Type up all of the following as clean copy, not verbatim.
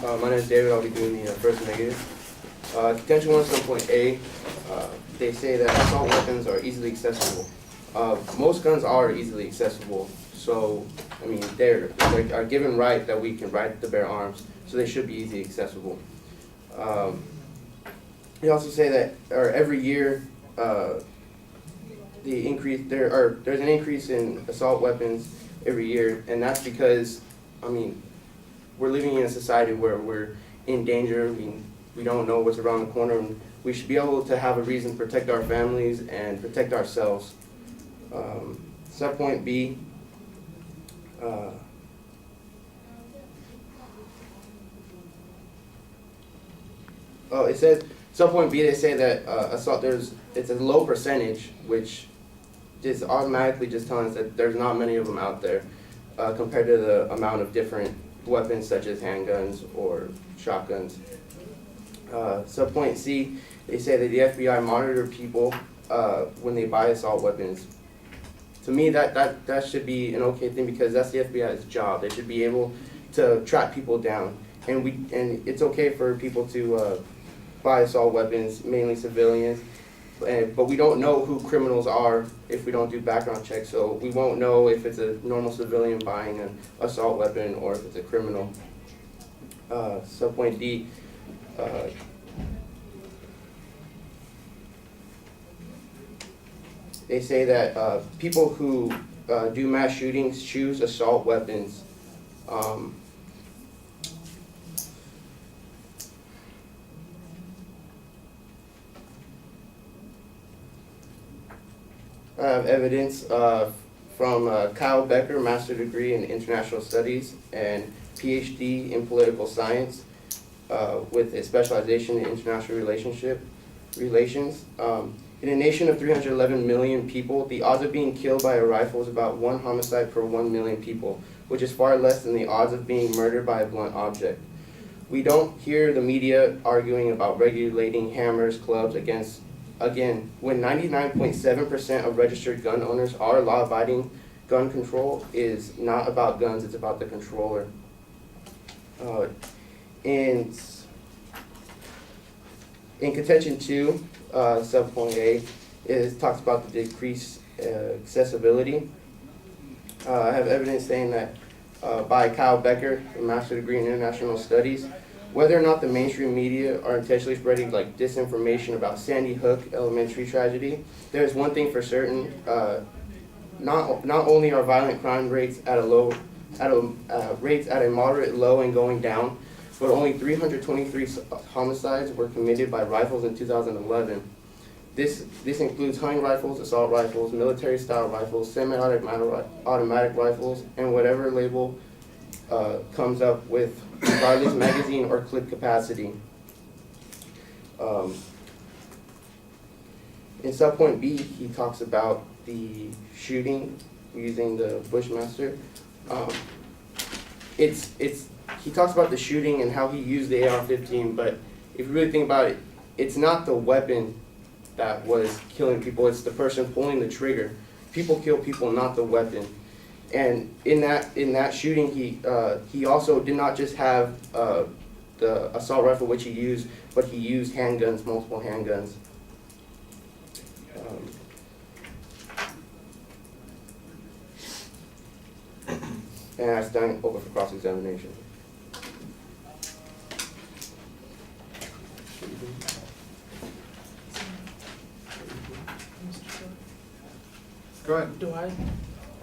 My name is David. I'll be doing the first negative. Detention 1 subpoint A, they say that assault weapons are easily accessible. Most guns are easily accessible, so I mean they're a given right that we can right to bear arms, so they should be easily accessible. They also say that every year there's an increase in assault weapons every year, and that's because I mean we're living in a society where we're in danger. We don't know what's around the corner, and we should be able to have a reason to protect our families and protect ourselves. Subpoint B. It says subpoint B. They say that assault it's a low percentage, which is automatically just telling us that there's not many of them out there compared to the amount of different weapons such as handguns or shotguns. Subpoint C, they say that the FBI monitor people when they buy assault weapons. To me, that should be an okay thing because that's the FBI's job. They should be able to track people down, and it's okay for people to buy assault weapons, mainly civilians. But we don't know who criminals are if we don't do background checks, so we won't know if it's a normal civilian buying an assault weapon or if it's a criminal. Subpoint D. They say that people who do mass shootings choose assault weapons. I have evidence from Kyle Becker, master's degree in international studies and PhD in political science with a specialization in international relations. In a nation of 311 million people, the odds of being killed by a rifle is about 1 homicide per 1 million people, which is far less than the odds of being murdered by a blunt object. We don't hear the media arguing about regulating hammers, clubs against, again, when 99.7% of registered gun owners are law-abiding. Gun control is not about guns, it's about the controller. In contention 2, subpoint A, it talks about the decreased accessibility. I have evidence saying that by Kyle Becker, a master's degree in international studies, whether or not the mainstream media are intentionally spreading like disinformation about Sandy Hook elementary tragedy, there is one thing for certain: not only are violent crime rates at a moderate low and going down, but only 323 homicides were committed by rifles in 2011. This includes hunting rifles, assault rifles, military-style rifles, semi-automatic rifles, and whatever label comes up with, regardless magazine or clip capacity. In subpoint B, he talks about the shooting using the Bushmaster. He talks about the shooting and how he used the AR-15, but if you really think about it, it's not the weapon that was killing people, it's the person pulling the trigger. People kill people, not the weapon. And in that shooting, he also did not just have the assault rifle which he used, but he used handguns, multiple handguns. And I stand open for cross-examination. Go ahead. Do I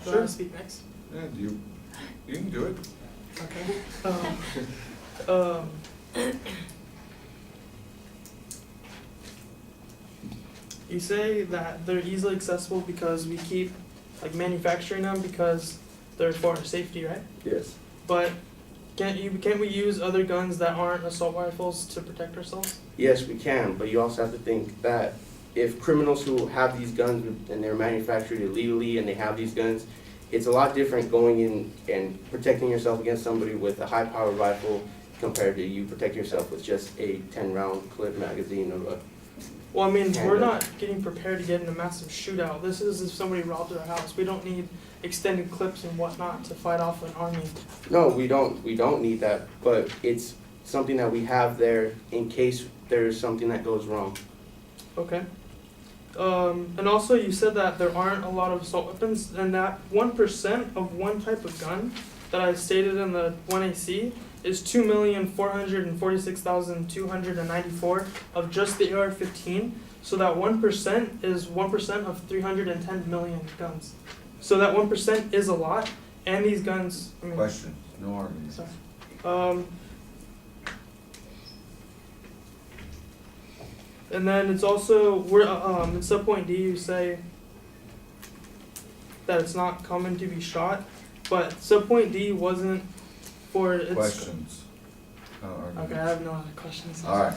Sure. want to speak next? Yeah, you can do it. Okay. You say that they're easily accessible because we keep manufacturing them because they're for our safety, right? Yes. But can't we use other guns that aren't assault rifles to protect ourselves? Yes, we can, but you also have to think that if criminals who have these guns and they're manufactured illegally and they have these guns, it's a lot different going in and protecting yourself against somebody with a high-powered rifle compared to you protecting yourself with just a 10-round clip magazine or a... Well, I mean, we're Handgun. not getting prepared to get in a massive shootout. This is if somebody robbed our house. We don't need extended clips and whatnot to fight off an army. No, we don't need that, but it's something that we have there in case there's something that goes wrong. Okay. And also you said that there aren't a lot of assault weapons, and that 1% of one type of gun that I stated in the 1AC is 2,446,294 of just the AR-15. So that 1% is 1% of 310 million guns. So that 1% is a lot, and these guns, I mean, Question, no argument. sorry. And then it's also, we're, in subpoint D, you say that it's not common to be shot, but subpoint D wasn't for its. Questions? No argument. Okay, I have no other questions. All right.